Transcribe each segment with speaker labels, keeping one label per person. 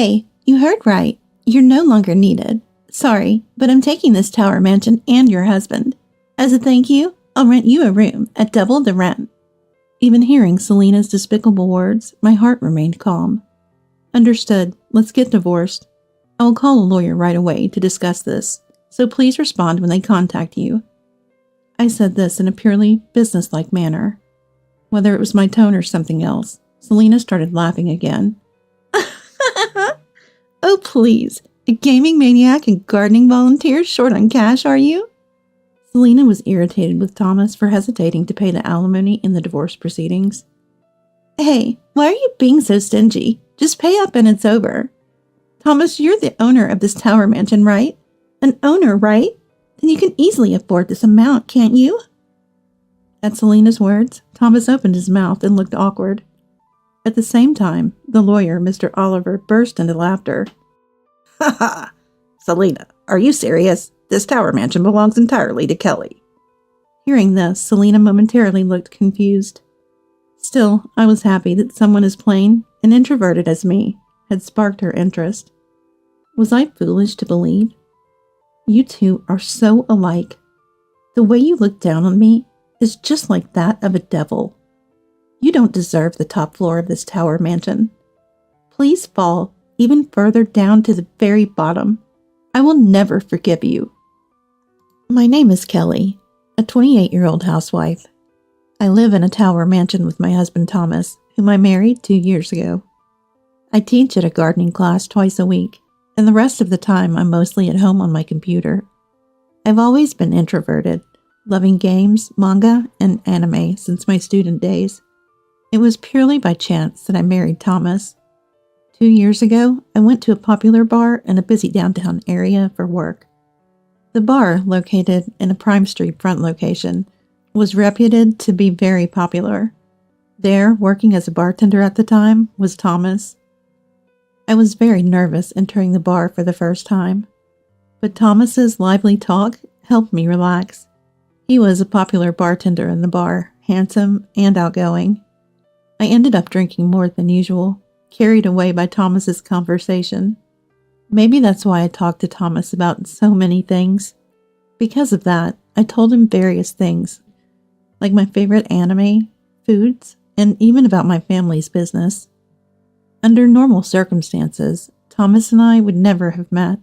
Speaker 1: Hey, you heard right. You're no longer needed. Sorry, but I'm taking this tower mansion and your husband. As a thank you, I'll rent you a room at double the rent. Even hearing Selena's despicable words, my heart remained calm. Understood. Let's get divorced. I will call a lawyer right away to discuss this, so please respond when they contact you. I said this in a purely businesslike manner. Whether it was my tone or something else, Selena started laughing again. Oh, please. A gaming maniac and gardening volunteer short on cash, are you? Selena was irritated with Thomas for hesitating to pay the alimony in the divorce proceedings. Hey, why are you being so stingy? Just pay up and it's over. Thomas, you're the owner of this tower mansion, right? An owner, right? Then you can easily afford this amount, can't you? At Selena's words, Thomas opened his mouth and looked awkward. At the same time, the lawyer, Mr. Oliver, burst into laughter. Ha ha! Selena, are you serious? This tower mansion belongs entirely to Kelly. Hearing this, Selena momentarily looked confused. Still, I was happy that someone as plain and introverted as me had sparked her interest. Was I foolish to believe? You two are so alike. The way you look down on me is just like that of a devil. You don't deserve the top floor of this tower mansion. Please fall even further down to the very bottom. I will never forgive you. My name is Kelly, a 28-year-old housewife. I live in a tower mansion with my husband Thomas, whom I married 2 years ago. I teach at a gardening class twice a week, and the rest of the time I'm mostly at home on my computer. I've always been introverted, loving games, manga, and anime since my student days. It was purely by chance that I married Thomas. 2 years ago, I went to a popular bar in a busy downtown area for work. The bar, located in a prime street front location, was reputed to be very popular. There, working as a bartender at the time, was Thomas. I was very nervous entering the bar for the first time, but Thomas's lively talk helped me relax. He was a popular bartender in the bar, handsome and outgoing. I ended up drinking more than usual, carried away by Thomas's conversation. Maybe that's why I talked to Thomas about so many things. Because of that, I told him various things, like my favorite anime, foods, and even about my family's business. Under normal circumstances, Thomas and I would never have met,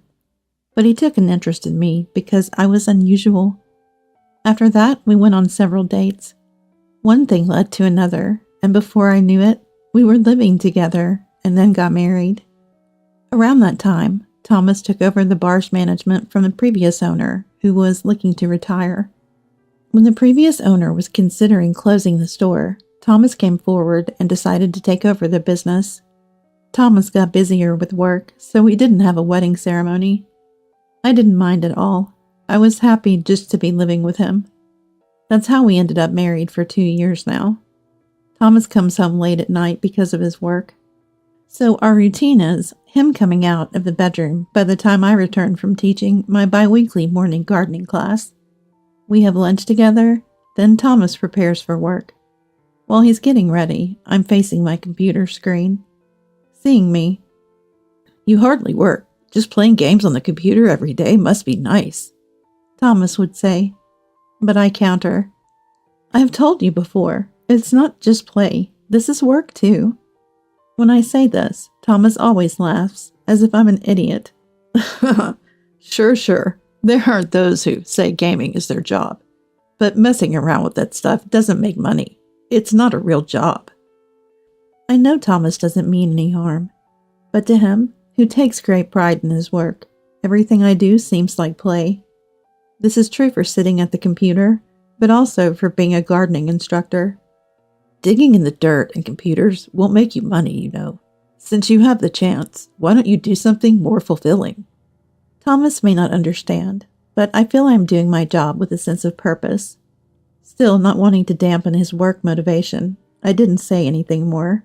Speaker 1: but he took an interest in me because I was unusual. After that, we went on several dates. One thing led to another, and before I knew it, we were living together and then got married. Around that time, Thomas took over the bar's management from the previous owner, who was looking to retire. When the previous owner was considering closing the store, Thomas came forward and decided to take over the business. Thomas got busier with work, so we didn't have a wedding ceremony. I didn't mind at all. I was happy just to be living with him. That's how we ended up married for 2 years now. Thomas comes home late at night because of his work. So our routine is him coming out of the bedroom by the time I return from teaching my bi-weekly morning gardening class. We have lunch together, then Thomas prepares for work. While he's getting ready, I'm facing my computer screen. Seeing me, "You hardly work. Just playing games on the computer every day must be nice," Thomas would say. But I counter, "I have told you before, it's not just play. This is work too." When I say this, Thomas always laughs, as if I'm an idiot. Sure. There are those who say gaming is their job. But messing around with that stuff doesn't make money. It's not a real job. I know Thomas doesn't mean any harm. But to him, who takes great pride in his work, everything I do seems like play. This is true for sitting at the computer, but also for being a gardening instructor. Digging in the dirt and computers won't make you money, you know. Since you have the chance, why don't you do something more fulfilling? Thomas may not understand, but I feel I am doing my job with a sense of purpose. Still, not wanting to dampen his work motivation, I didn't say anything more.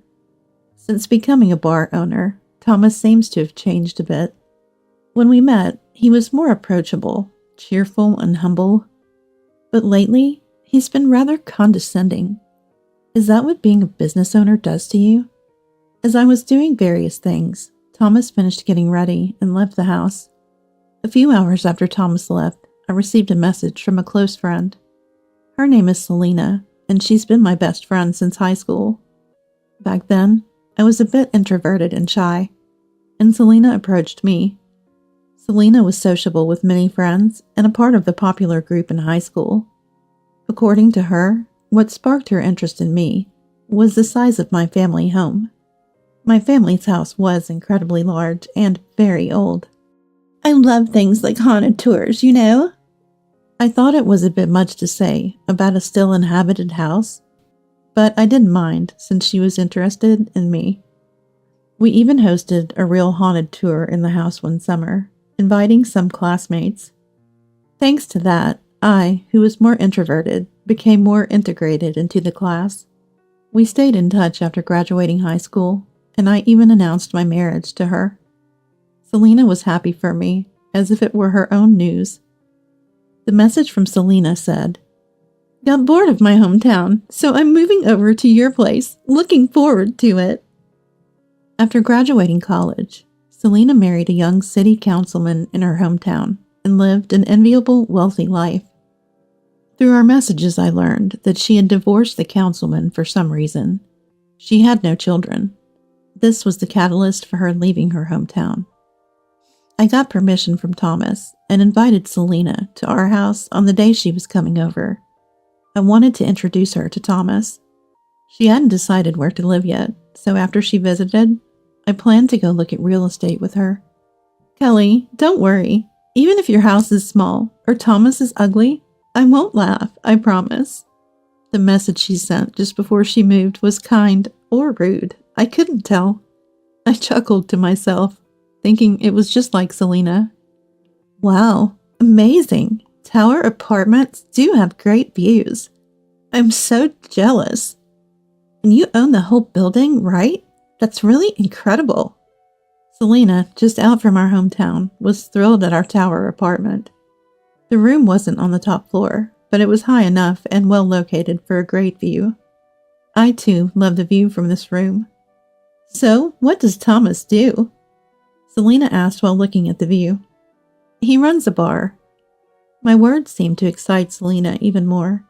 Speaker 1: Since becoming a bar owner, Thomas seems to have changed a bit. When we met, he was more approachable, cheerful and humble. But lately, he's been rather condescending. Is that what being a business owner does to you? As I was doing various things, Thomas finished getting ready and left the house. A few hours after Thomas left, I received a message from a close friend. Her name is Selena, and she's been my best friend since high school. Back then, I was a bit introverted and shy, and Selena approached me. Selena was sociable with many friends and a part of the popular group in high school. According to her, what sparked her interest in me was the size of my family home. My family's house was incredibly large and very old. I love things like haunted tours, you know? I thought it was a bit much to say about a still inhabited house, but I didn't mind since she was interested in me. We even hosted a real haunted tour in the house one summer, inviting some classmates. Thanks to that, I, who was more introverted, became more integrated into the class. We stayed in touch after graduating high school, and I even announced my marriage to her. Selena was happy for me, as if it were her own news. The message from Selena said, "Got bored of my hometown, so I'm moving over to your place. Looking forward to it." After graduating college, Selena married a young city councilman in her hometown and lived an enviable, wealthy life. Through our messages, I learned that she had divorced the councilman for some reason. She had no children. This was the catalyst for her leaving her hometown. I got permission from Thomas and invited Selena to our house on the day she was coming over. I wanted to introduce her to Thomas. She hadn't decided where to live yet, so after she visited, I planned to go look at real estate with her. "Kelly, don't worry. Even if your house is small or Thomas is ugly, I won't laugh, I promise." The message she sent just before she moved was kind or rude. I couldn't tell. I chuckled to myself, thinking it was just like Selena. Wow, amazing. Tower apartments do have great views. I'm so jealous. And you own the whole building, right? That's really incredible. Selena, just out from our hometown, was thrilled at our tower apartment. The room wasn't on the top floor, but it was high enough and well located for a great view. I too love the view from this room. "So, what does Thomas do?" Selena asked while looking at the view. "He runs a bar." My words seemed to excite Selena even more.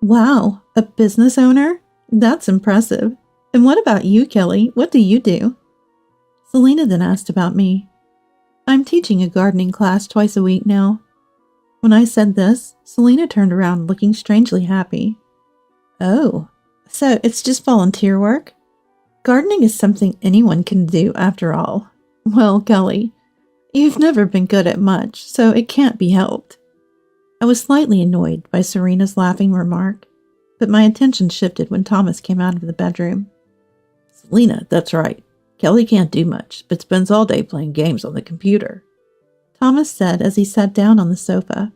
Speaker 1: "Wow, a business owner? That's impressive. And what about you, Kelly? What do you do?" Selena then asked about me. "I'm teaching a gardening class twice a week now." When I said this, Selena turned around looking strangely happy. "Oh, so it's just volunteer work? Gardening is something anyone can do after all. Well, Kelly, you've never been good at much, so it can't be helped." I was slightly annoyed by Serena's laughing remark, but my attention shifted when Thomas came out of the bedroom. "Selena, that's right. Kelly can't do much, but spends all day playing games on the computer," Thomas said as he sat down on the sofa.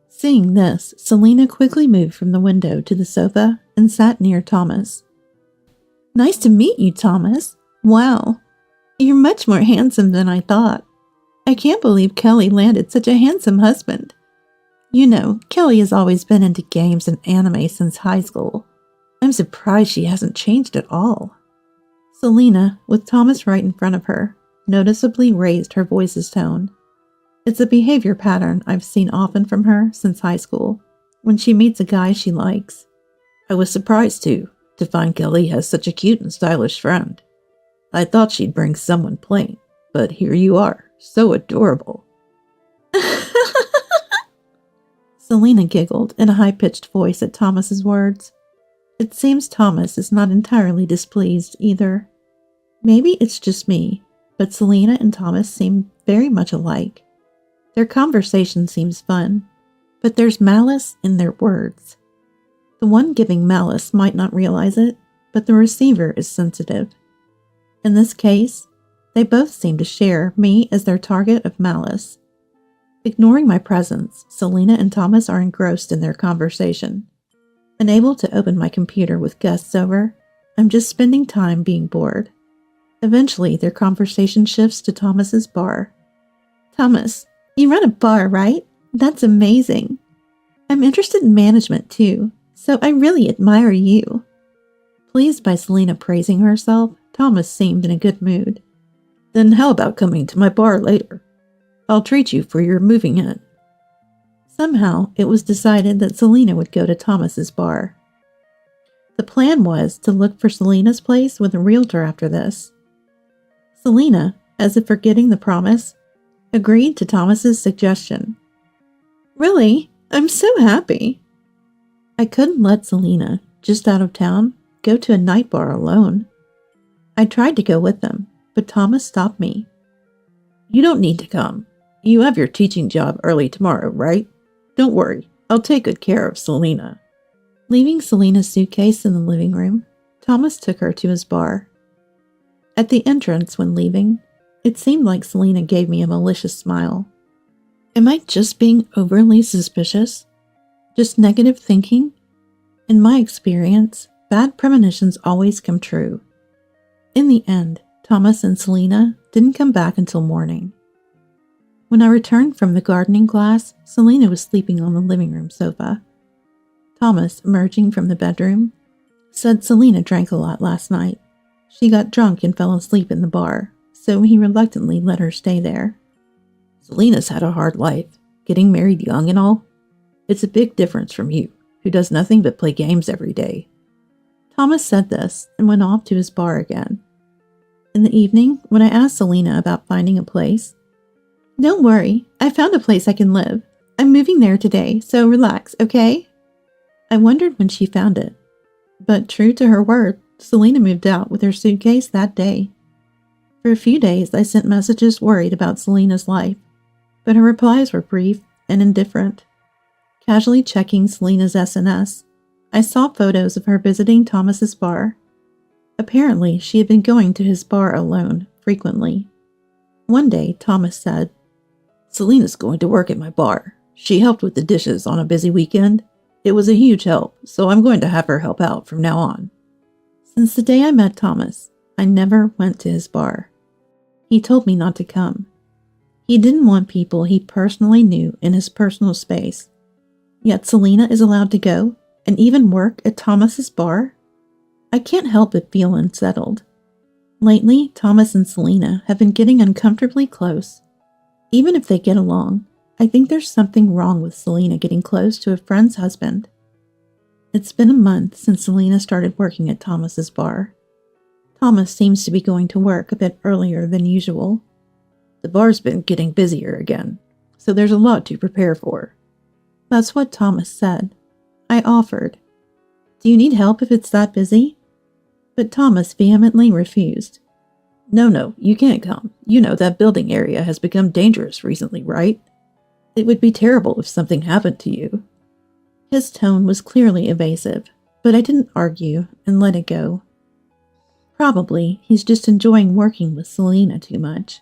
Speaker 1: Seeing this, Selena quickly moved from the window to the sofa and sat near Thomas. "Nice to meet you, Thomas. Wow, you're much more handsome than I thought. I can't believe Kelly landed such a handsome husband. You know, Kelly has always been into games and anime since high school. I'm surprised she hasn't changed at all." Selena, with Thomas right in front of her, noticeably raised her voice's tone. It's a behavior pattern I've seen often from her since high school, when she meets a guy she likes. "I was surprised, too, to find Kelly has such a cute and stylish friend. I thought she'd bring someone plain, but here you are, so adorable." Selena giggled in a high-pitched voice at Thomas's words. It seems Thomas is not entirely displeased either. Maybe it's just me, but Selena and Thomas seem very much alike. Their conversation seems fun, but there's malice in their words. The one giving malice might not realize it, but the receiver is sensitive. In this case, they both seem to share me as their target of malice. Ignoring my presence, Selena and Thomas are engrossed in their conversation. Unable to open my computer with guests over, I'm just spending time being bored. Eventually, their conversation shifts to Thomas's bar. "Thomas, you run a bar, right? That's amazing. I'm interested in management too, so I really admire you." Pleased by Selena praising herself, Thomas seemed in a good mood. Then how about coming to my bar later? I'll treat you for your moving in. Somehow, it was decided that Selena would go to Thomas's bar. The plan was to look for Selena's place with a realtor after this. Selena, as if forgetting the promise, agreed to Thomas's suggestion. Really? I'm so happy. I couldn't let Selena, just out of town, go to a night bar alone. I tried to go with them, but Thomas stopped me. You don't need to come. You have your teaching job early tomorrow, right? Don't worry, I'll take good care of Selena. Leaving Selena's suitcase in the living room, Thomas took her to his bar. At the entrance when leaving, it seemed like Selena gave me a malicious smile. Am I just being overly suspicious? Just negative thinking? In my experience, bad premonitions always come true. In the end, Thomas and Selena didn't come back until morning. When I returned from the gardening class, Selena was sleeping on the living room sofa. Thomas, emerging from the bedroom, said Selena drank a lot last night. She got drunk and fell asleep in the bar, so he reluctantly let her stay there. Selena's had a hard life, getting married young and all. It's a big difference from you, who does nothing but play games every day. Thomas said this and went off to his bar again. In the evening, when I asked Selena about finding a place, "Don't worry, I found a place I can live. I'm moving there today, so relax, okay?" I wondered when she found it. But true to her word, Selena moved out with her suitcase that day. For a few days, I sent messages worried about Selena's life, but her replies were brief and indifferent. Casually checking Selena's SNS, I saw photos of her visiting Thomas's bar. Apparently, she had been going to his bar alone, frequently. One day, Thomas said, "Selena's going to work at my bar. She helped with the dishes on a busy weekend. It was a huge help, so I'm going to have her help out from now on." Since the day I met Thomas, I never went to his bar. He told me not to come. He didn't want people he personally knew in his personal space. Yet Selena is allowed to go and even work at Thomas's bar? I can't help but feel unsettled. Lately, Thomas and Selena have been getting uncomfortably close. Even if they get along, I think there's something wrong with Selena getting close to a friend's husband. It's been a month since Selena started working at Thomas's bar. Thomas seems to be going to work a bit earlier than usual. The bar's been getting busier again, so there's a lot to prepare for. That's what Thomas said. I offered, "Do you need help if it's that busy?" But Thomas vehemently refused. No, you can't come. You know that building area has become dangerous recently, right? It would be terrible if something happened to you." His tone was clearly evasive, but I didn't argue and let it go. Probably he's just enjoying working with Selena too much.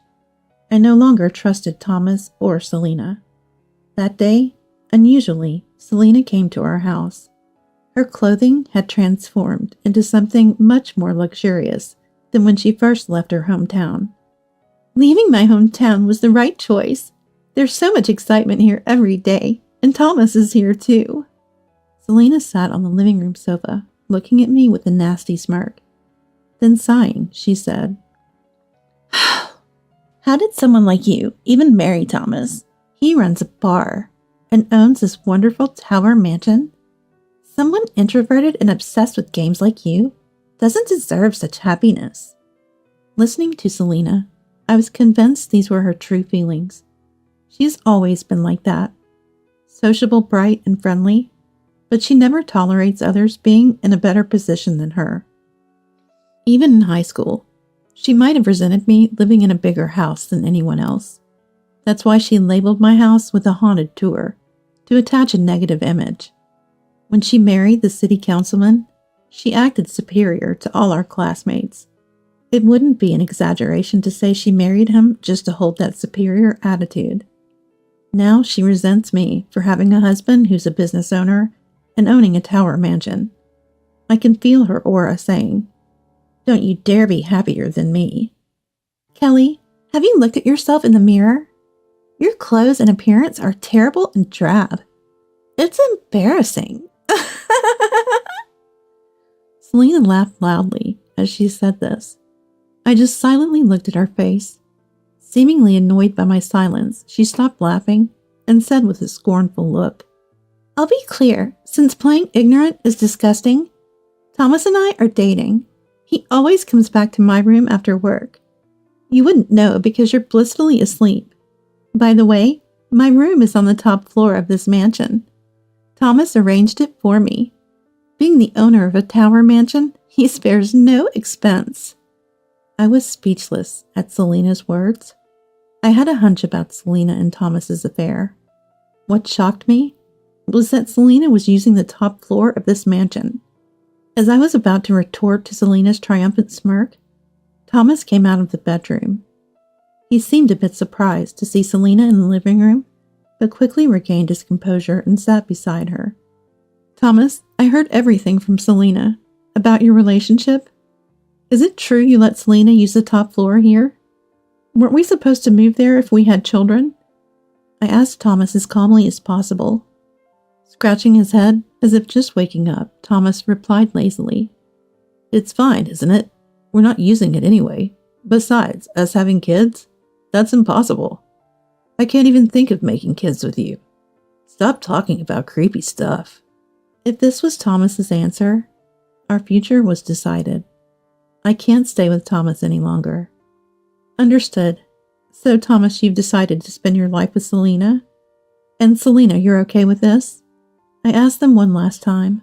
Speaker 1: I no longer trusted Thomas or Selena. That day, unusually, Selena came to our house. Her clothing had transformed into something much more luxurious than when she first left her hometown. "Leaving my hometown was the right choice. There's so much excitement here every day, and Thomas is here too." Selena sat on the living room sofa, looking at me with a nasty smirk. Then sighing, she said, "How did someone like you even marry Thomas? He runs a bar and owns this wonderful tower mansion. Someone introverted and obsessed with games like you doesn't deserve such happiness." Listening to Selena, I was convinced these were her true feelings. She's always been like that. Sociable, bright, and friendly, but she never tolerates others being in a better position than her. Even in high school, she might have resented me living in a bigger house than anyone else. That's why she labeled my house with a haunted tour, to attach a negative image. When she married the city councilman, she acted superior to all our classmates. It wouldn't be an exaggeration to say she married him just to hold that superior attitude. Now she resents me for having a husband who's a business owner and owning a tower mansion. I can feel her aura saying, "Don't you dare be happier than me." "Kelly, have you looked at yourself in the mirror? Your clothes and appearance are terrible and drab. It's embarrassing." Selena laughed loudly as she said this. I just silently looked at her face Seemingly annoyed by my silence, she stopped laughing and said with a scornful look, "I'll be clear, since playing ignorant is disgusting, Thomas and I are dating. He always comes back to my room after work. You wouldn't know because you're blissfully asleep. By the way, my room is on the top floor of this mansion. Thomas arranged it for me. Being the owner of a tower mansion, he spares no expense." I was speechless at Selena's words. I had a hunch about Selena and Thomas's affair. What shocked me was that Selena was using the top floor of this mansion. As I was about to retort to Selena's triumphant smirk, Thomas came out of the bedroom. He seemed a bit surprised to see Selena in the living room, but quickly regained his composure and sat beside her. "Thomas, I heard everything from Selena about your relationship. Is it true you let Selena use the top floor here? Weren't we supposed to move there if we had children?" I asked Thomas as calmly as possible. Scratching his head, as if just waking up, Thomas replied lazily, "It's fine, isn't it? We're not using it anyway. Besides, us having kids? That's impossible. I can't even think of making kids with you. Stop talking about creepy stuff." If this was Thomas's answer, our future was decided. I can't stay with Thomas any longer. Understood. So, Thomas, you've decided to spend your life with Selena? And Selena, you're okay with this? I asked them one last time.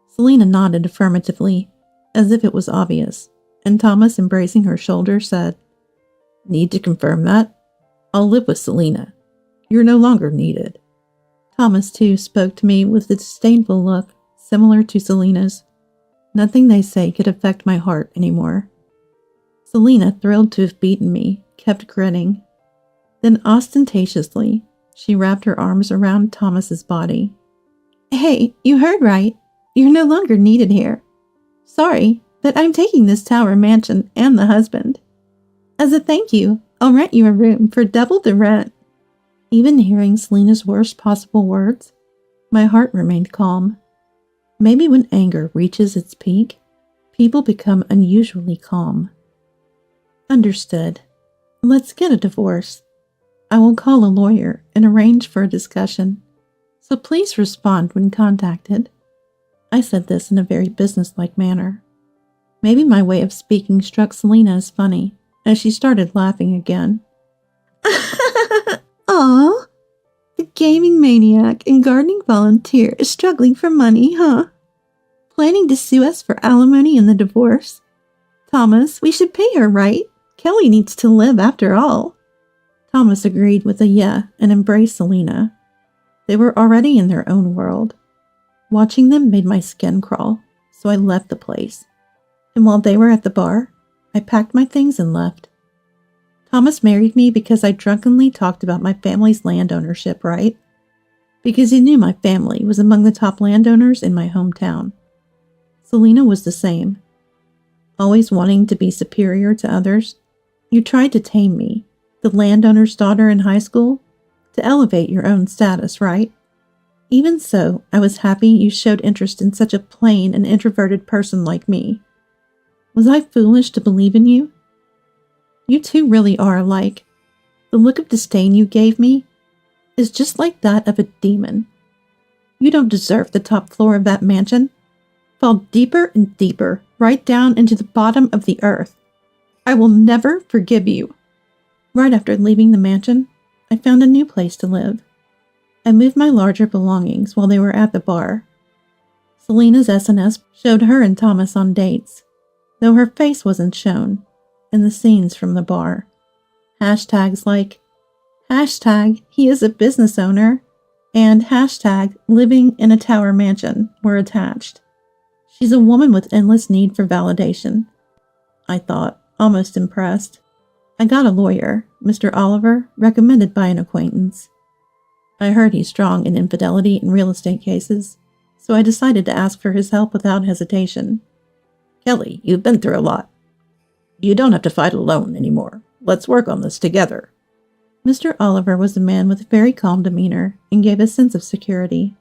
Speaker 1: Selena nodded affirmatively, as if it was obvious, and Thomas, embracing her shoulder, said, "Need to confirm that? I'll live with Selena. You're no longer needed." Thomas, too, spoke to me with a disdainful look, similar to Selena's. Nothing they say could affect my heart anymore. Selena, thrilled to have beaten me, kept grinning. Then ostentatiously, she wrapped her arms around Thomas's body. "Hey, you heard right. You're no longer needed here. Sorry, but I'm taking this tower mansion and the husband. As a thank you, I'll rent you a room for double the rent." Even hearing Selena's worst possible words, my heart remained calm. Maybe when anger reaches its peak, people become unusually calm. Understood. Let's get a divorce. I will call a lawyer and arrange for a discussion, so please respond when contacted. I said this in a very businesslike manner. Maybe my way of speaking struck Selena as funny, as she started laughing again. Aw, the gaming maniac and gardening volunteer is struggling for money, huh? Planning to sue us for alimony in the divorce? Thomas, we should pay her, right? Kelly needs to live after all. Thomas agreed with a yeah and embraced Selena. They were already in their own world. Watching them made my skin crawl, so I left the place. And while they were at the bar, I packed my things and left. Thomas married me because I drunkenly talked about my family's land ownership, right? Because he knew my family was among the top landowners in my hometown. Selena was the same. Always wanting to be superior to others, you tried to tame me, the landowner's daughter in high school, to elevate your own status, right? Even so, I was happy you showed interest in such a plain and introverted person like me. Was I foolish to believe in you? You two really are alike. The look of disdain you gave me is just like that of a demon. You don't deserve the top floor of that mansion. Fall deeper and deeper, right down into the bottom of the earth. I will never forgive you. Right after leaving the mansion, I found a new place to live. I moved my larger belongings while they were at the bar. Selena's SNS showed her and Thomas on dates, though her face wasn't shown, in the scenes from the bar. Hashtags like, #he is a business owner, and #living in a tower mansion were attached. She's a woman with endless need for validation, I thought, almost impressed. I got a lawyer, Mr. Oliver, recommended by an acquaintance. I heard he's strong in infidelity and real estate cases, so I decided to ask for his help without hesitation. "Kelly, you've been through a lot. You don't have to fight alone anymore. Let's work on this together." Mr. Oliver was a man with a very calm demeanor and gave a sense of security.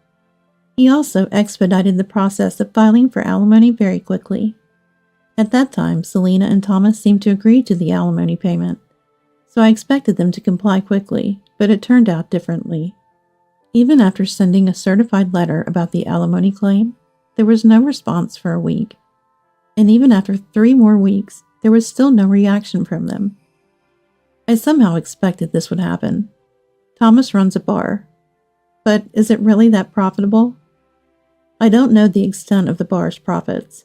Speaker 1: He also expedited the process of filing for alimony very quickly. At that time, Selena and Thomas seemed to agree to the alimony payment, so I expected them to comply quickly, but it turned out differently. Even after sending a certified letter about the alimony claim, there was no response for a week. And even after 3 more weeks, there was still no reaction from them. I somehow expected this would happen. Thomas runs a bar. But is it really that profitable? I don't know the extent of the bar's profits.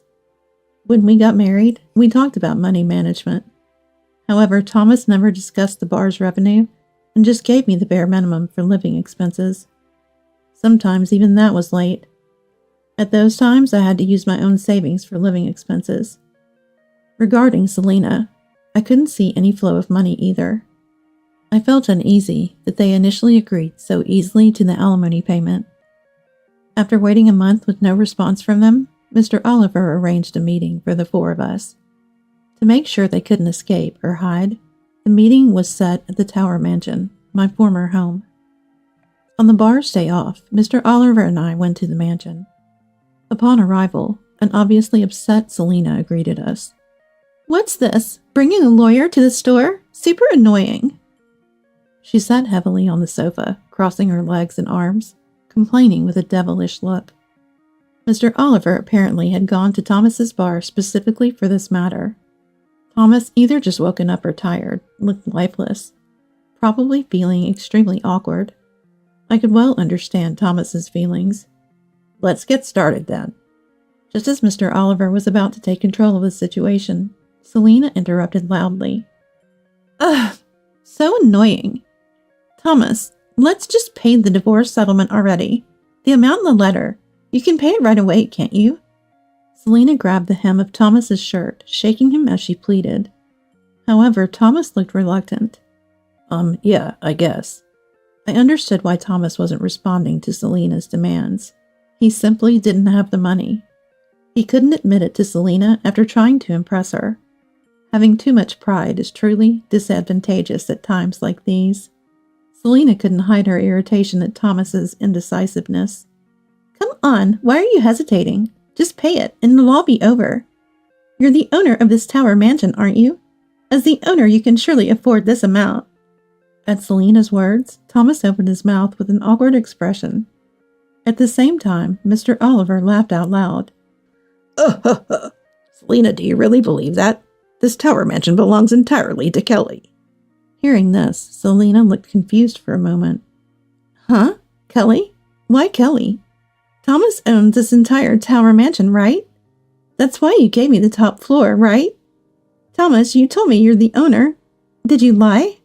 Speaker 1: When we got married, we talked about money management. However, Thomas never discussed the bar's revenue and just gave me the bare minimum for living expenses. Sometimes even that was late. At those times, I had to use my own savings for living expenses. Regarding Selena, I couldn't see any flow of money either. I felt uneasy that they initially agreed so easily to the alimony payment. After waiting a month with no response from them, Mr. Oliver arranged a meeting for the 4 of us. To make sure they couldn't escape or hide, the meeting was set at the Tower Mansion, my former home. On the bar's day off, Mr. Oliver and I went to the mansion. Upon arrival, an obviously upset Selena greeted us. "What's this? Bringing a lawyer to the store? Super annoying." She sat heavily on the sofa, crossing her legs and arms, complaining with a devilish look. Mr. Oliver apparently had gone to Thomas's bar specifically for this matter. Thomas, either just woken up or tired, looked lifeless, probably feeling extremely awkward. I could well understand Thomas's feelings. "Let's get started then." Just as Mr. Oliver was about to take control of the situation, Selena interrupted loudly. "Ugh, so annoying. Thomas, let's just pay the divorce settlement already. The amount in the letter. You can pay it right away, can't you?" Selena grabbed the hem of Thomas's shirt, shaking him as she pleaded. However, Thomas looked reluctant. Yeah, I guess." I understood why Thomas wasn't responding to Selena's demands. He simply didn't have the money. He couldn't admit it to Selena after trying to impress her. Having too much pride is truly disadvantageous at times like these. Selena couldn't hide her irritation at Thomas's indecisiveness. "Come on, why are you hesitating? Just pay it, and it'll all be over. You're the owner of this Tower Mansion, aren't you? As the owner, you can surely afford this amount." At Selena's words, Thomas opened his mouth with an awkward expression. At the same time, Mr. Oliver laughed out loud. "Selena, do you really believe that? This Tower Mansion belongs entirely to Kelly." Hearing this, Selena looked confused for a moment. "Huh? Kelly? Why Kelly? Thomas owns this entire Tower Mansion, right? That's why you gave me the top floor, right? Thomas, you told me you're the owner. Did you lie?"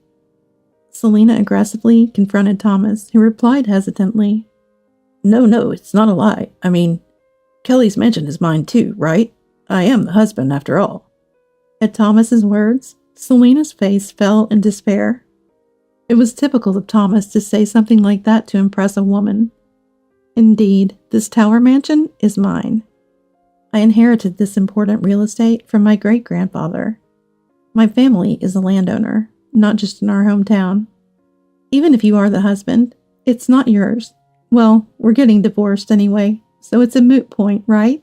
Speaker 1: Selena aggressively confronted Thomas, who replied hesitantly. No, it's not a lie. I mean, Kelly's mansion is mine too, right? I am the husband after all." At Thomas's words, Selena's face fell in despair. It was typical of Thomas to say something like that to impress a woman. Indeed, this Tower Mansion is mine. I inherited this important real estate from my great-grandfather. My family is a landowner, not just in our hometown. Even if you are the husband, it's not yours. Well, we're getting divorced anyway, so it's a moot point, right?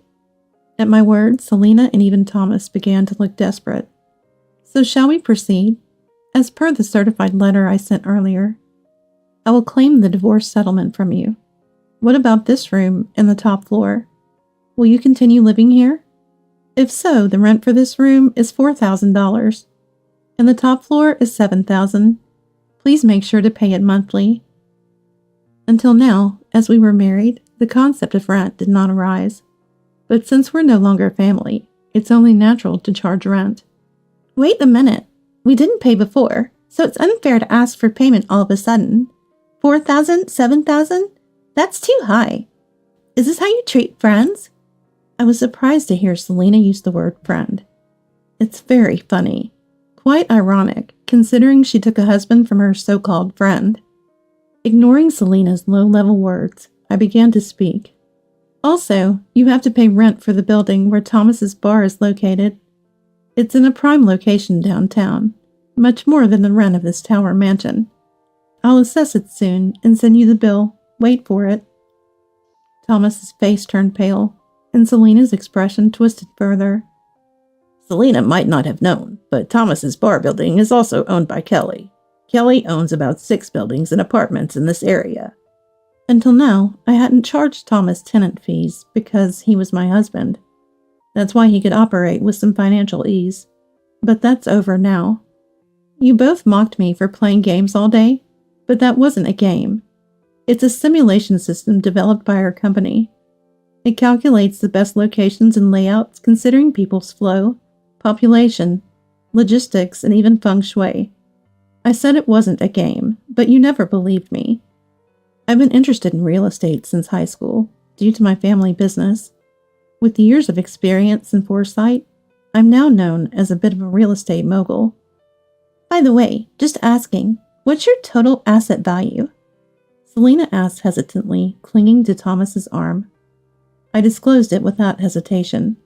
Speaker 1: At my words, Selena and even Thomas began to look desperate. "So shall we proceed? As per the certified letter I sent earlier, I will claim the divorce settlement from you. What about this room and the top floor? Will you continue living here? If so, the rent for this room is $4,000, and the top floor is $7,000. Please make sure to pay it monthly." Until now, as we were married, the concept of rent did not arise. But since we're no longer family, it's only natural to charge rent. "Wait a minute. We didn't pay before, so it's unfair to ask for payment all of a sudden. 4,000, 7,000? That's too high. Is this how you treat friends?" I was surprised to hear Selena use the word friend. It's very funny. Quite ironic, considering she took a husband from her so-called friend. Ignoring Selena's low-level words, I began to speak. "Also, you have to pay rent for the building where Thomas's bar is located. It's in a prime location downtown, much more than the rent of this Tower Mansion. I'll assess it soon and send you the bill. Wait for it." Thomas's face turned pale, and Selena's expression twisted further. Selena might not have known, but Thomas's bar building is also owned by Kelly. Kelly owns about 6 buildings and apartments in this area. Until now, I hadn't charged Thomas tenant fees because he was my husband. That's why he could operate with some financial ease. But that's over now. You both mocked me for playing games all day, but that wasn't a game. It's a simulation system developed by our company. It calculates the best locations and layouts considering people's flow, population, logistics, and even feng shui. I said it wasn't a game, but you never believed me. I've been interested in real estate since high school, due to my family business. With years of experience and foresight, I'm now known as a bit of a real estate mogul. By the way, just asking, what's your total asset value? Selena asked hesitantly, clinging to Thomas's arm. I disclosed it without hesitation.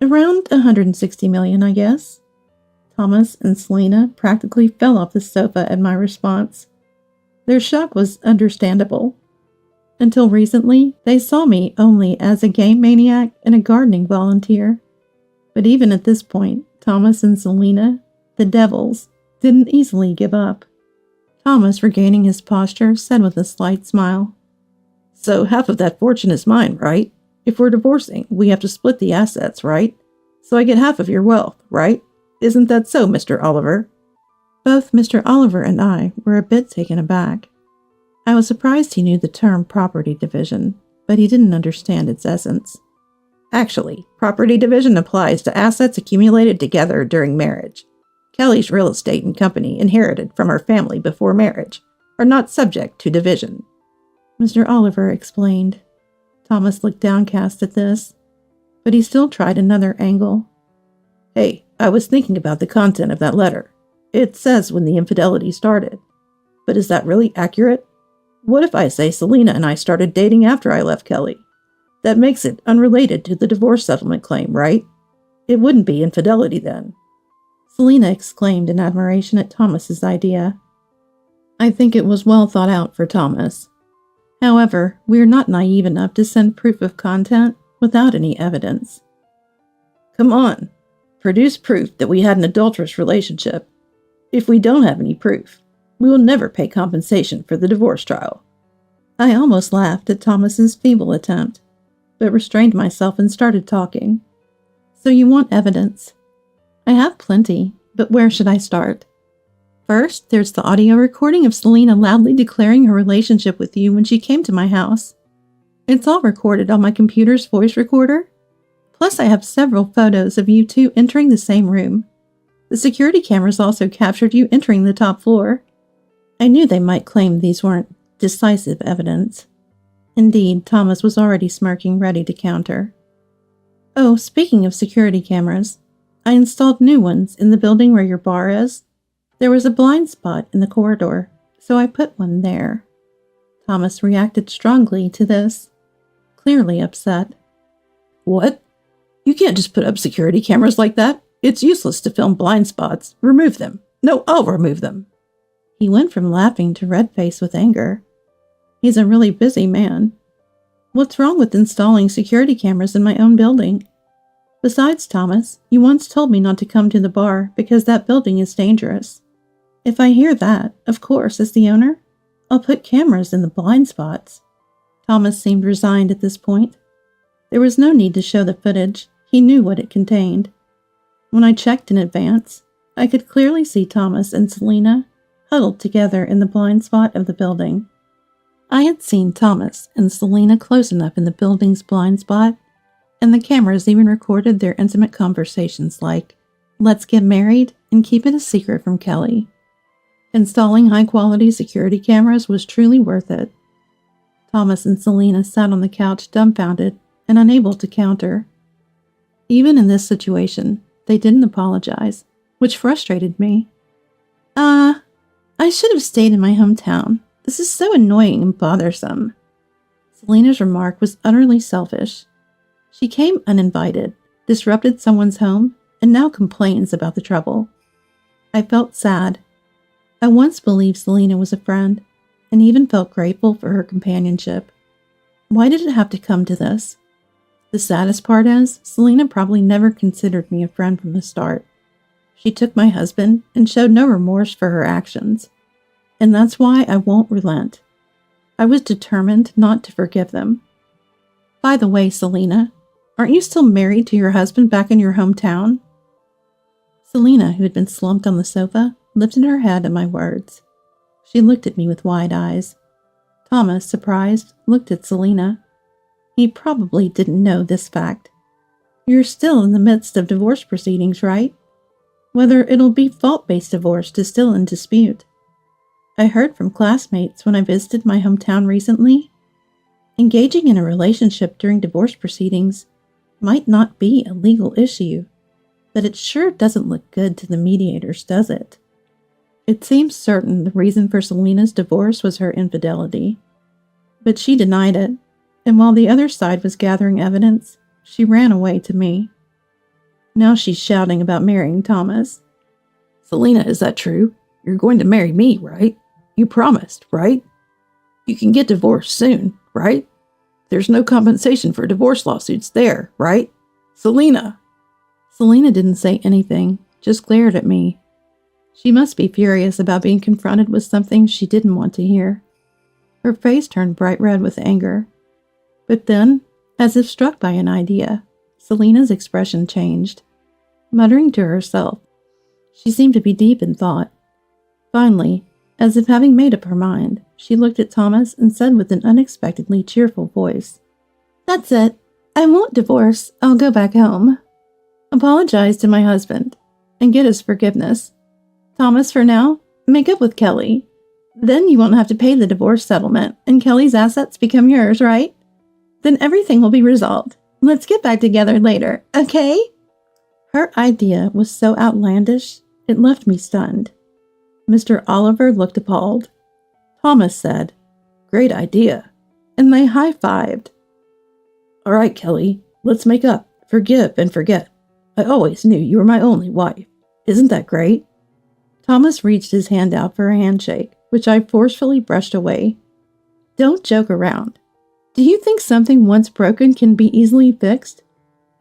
Speaker 1: Around 160 million, I guess. Thomas and Selena practically fell off the sofa at my response. Their shock was understandable. Until recently, they saw me only as a game maniac and a gardening volunteer. But even at this point, Thomas and Selena, the devils, didn't easily give up. Thomas, regaining his posture, said with a slight smile, "So half of that fortune is mine, right? If we're divorcing, we have to split the assets, right? So I get half of your wealth, right? Isn't that so, Mr. Oliver?" Both Mr. Oliver and I were a bit taken aback. I was surprised he knew the term property division, but he didn't understand its essence. Actually, property division applies to assets accumulated together during marriage. Kelly's real estate and company inherited from her family before marriage are not subject to division, Mr. Oliver explained. Thomas looked downcast at this, but he still tried another angle. "Hey, I was thinking about the content of that letter. It says when the infidelity started. But is that really accurate? What if I say Selena and I started dating after I left Kelly? That makes it unrelated to the divorce settlement claim, right? It wouldn't be infidelity then." Selena exclaimed in admiration at Thomas's idea. I think it was well thought out for Thomas. However, we are not naive enough to send proof of content without any evidence. "Come on, produce proof that we had an adulterous relationship. If we don't have any proof, we will never pay compensation for the divorce trial." I almost laughed at Thomas's feeble attempt, but restrained myself and started talking. "So you want evidence? I have plenty, but where should I start? First, there's the audio recording of Selena loudly declaring her relationship with you when she came to my house. It's all recorded on my computer's voice recorder. Plus, I have several photos of you two entering the same room. The security cameras also captured you entering the top floor. I knew they might claim these weren't decisive evidence. Indeed, Thomas was already smirking, ready to counter. Oh, speaking of security cameras, I installed new ones in the building where your bar is. There was a blind spot in the corridor, so I put one there. Thomas reacted strongly to this, clearly upset. "What? You can't just put up security cameras like that. It's useless to film blind spots. Remove them. No, I'll remove them." He went from laughing to red-faced with anger. He's a really busy man. What's wrong with installing security cameras in my own building? Besides, Thomas, you once told me not to come to the bar because that building is dangerous. If I hear that, of course, as the owner, I'll put cameras in the blind spots. Thomas seemed resigned at this point. There was no need to show the footage. He knew what it contained. When I checked in advance, I could clearly see Thomas and Selena huddled together in the blind spot of the building. I had seen Thomas and Selena close enough in the building's blind spot, and the cameras even recorded their intimate conversations like, "Let's get married and keep it a secret from Kelly." Installing high-quality security cameras was truly worth it. Thomas and Selena sat on the couch dumbfounded and unable to counter. Even in this situation, they didn't apologize, which frustrated me. I should have stayed in my hometown. This is so annoying and bothersome." Selena's remark was utterly selfish. She came uninvited, disrupted someone's home, and now complains about the trouble. I felt sad. I once believed Selena was a friend, and even felt grateful for her companionship. Why did it have to come to this? The saddest part is, Selena probably never considered me a friend from the start. She took my husband and showed no remorse for her actions. And that's why I won't relent. I was determined not to forgive them. By the way, Selena, aren't you still married to your husband back in your hometown? Selena, who had been slumped on the sofa, lifted her head at my words. She looked at me with wide eyes. Thomas, surprised, looked at Selena. He probably didn't know this fact. You're still in the midst of divorce proceedings, right? Whether it'll be fault-based divorce is still in dispute. I heard from classmates when I visited my hometown recently. Engaging in a relationship during divorce proceedings might not be a legal issue, but it sure doesn't look good to the mediators, does it? It seems certain the reason for Selena's divorce was her infidelity. But she denied it, and while the other side was gathering evidence, she ran away to me. Now she's shouting about marrying Thomas. Selena, is that true? You're going to marry me, right? You promised, right? You can get divorced soon, right? There's no compensation for divorce lawsuits there, right? Selena! Selena didn't say anything, just glared at me. She must be furious about being confronted with something she didn't want to hear. Her face turned bright red with anger. But then, as if struck by an idea, Selena's expression changed. Muttering to herself, she seemed to be deep in thought. Finally, as if having made up her mind, she looked at Thomas and said with an unexpectedly cheerful voice, "That's it. I won't divorce. I'll go back home. Apologize to my husband and get his forgiveness. Thomas, for now, make up with Kelly. Then you won't have to pay the divorce settlement and Kelly's assets become yours, right? Then everything will be resolved. Let's get back together later, okay?" Her idea was so outlandish, it left me stunned. Mr. Oliver looked appalled. Thomas said, "Great idea," and they high-fived. "All right, Kelly, let's make up, forgive and forget. I always knew you were my only wife. Isn't that great?" Thomas reached his hand out for a handshake, which I forcefully brushed away. "Don't joke around. Do you think something once broken can be easily fixed?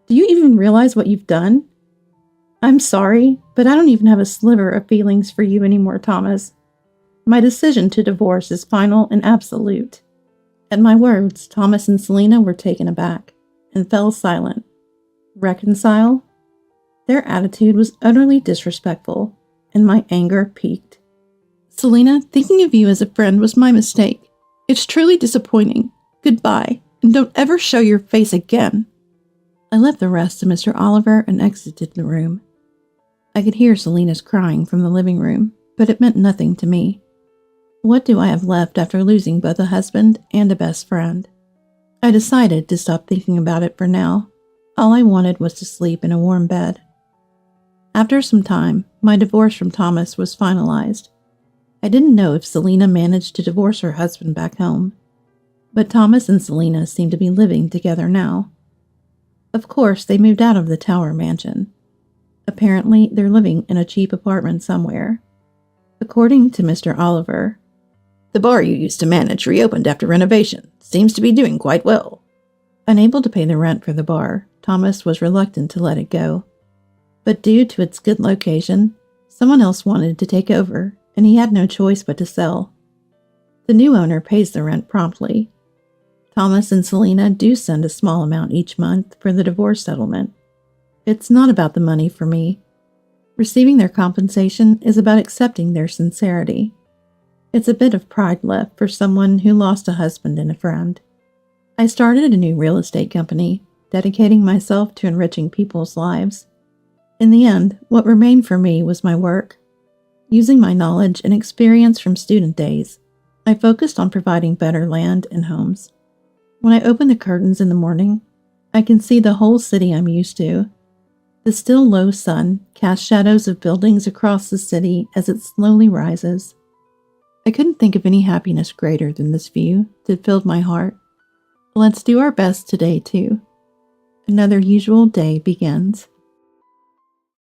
Speaker 1: Do you even realize what you've done? I'm sorry, but I don't even have a sliver of feelings for you anymore, Thomas. My decision to divorce is final and absolute." At my words, Thomas and Selena were taken aback and fell silent. Reconcile? Their attitude was utterly disrespectful, and my anger peaked. "Selena, thinking of you as a friend was my mistake. It's truly disappointing. Goodbye, and don't ever show your face again." I left the rest to Mr. Oliver and exited the room. I could hear Selena's crying from the living room, but it meant nothing to me. What do I have left after losing both a husband and a best friend? I decided to stop thinking about it for now. All I wanted was to sleep in a warm bed. After some time, my divorce from Thomas was finalized. I didn't know if Selena managed to divorce her husband back home, but Thomas and Selena seem to be living together now. Of course, they moved out of the Tower mansion. Apparently, they're living in a cheap apartment somewhere. According to Mr. Oliver, "The bar you used to manage reopened after renovation. Seems to be doing quite well." Unable to pay the rent for the bar, Thomas was reluctant to let it go. But due to its good location, someone else wanted to take over, and he had no choice but to sell. The new owner pays the rent promptly. Thomas and Selena do send a small amount each month for the divorce settlement. It's not about the money for me. Receiving their compensation is about accepting their sincerity. It's a bit of pride left for someone who lost a husband and a friend. I started a new real estate company, dedicating myself to enriching people's lives. In the end, what remained for me was my work. Using my knowledge and experience from student days, I focused on providing better land and homes. When I open the curtains in the morning, I can see the whole city I'm used to. The still low sun casts shadows of buildings across the city as it slowly rises. I couldn't think of any happiness greater than this view that filled my heart. Let's do our best today, too. Another usual day begins.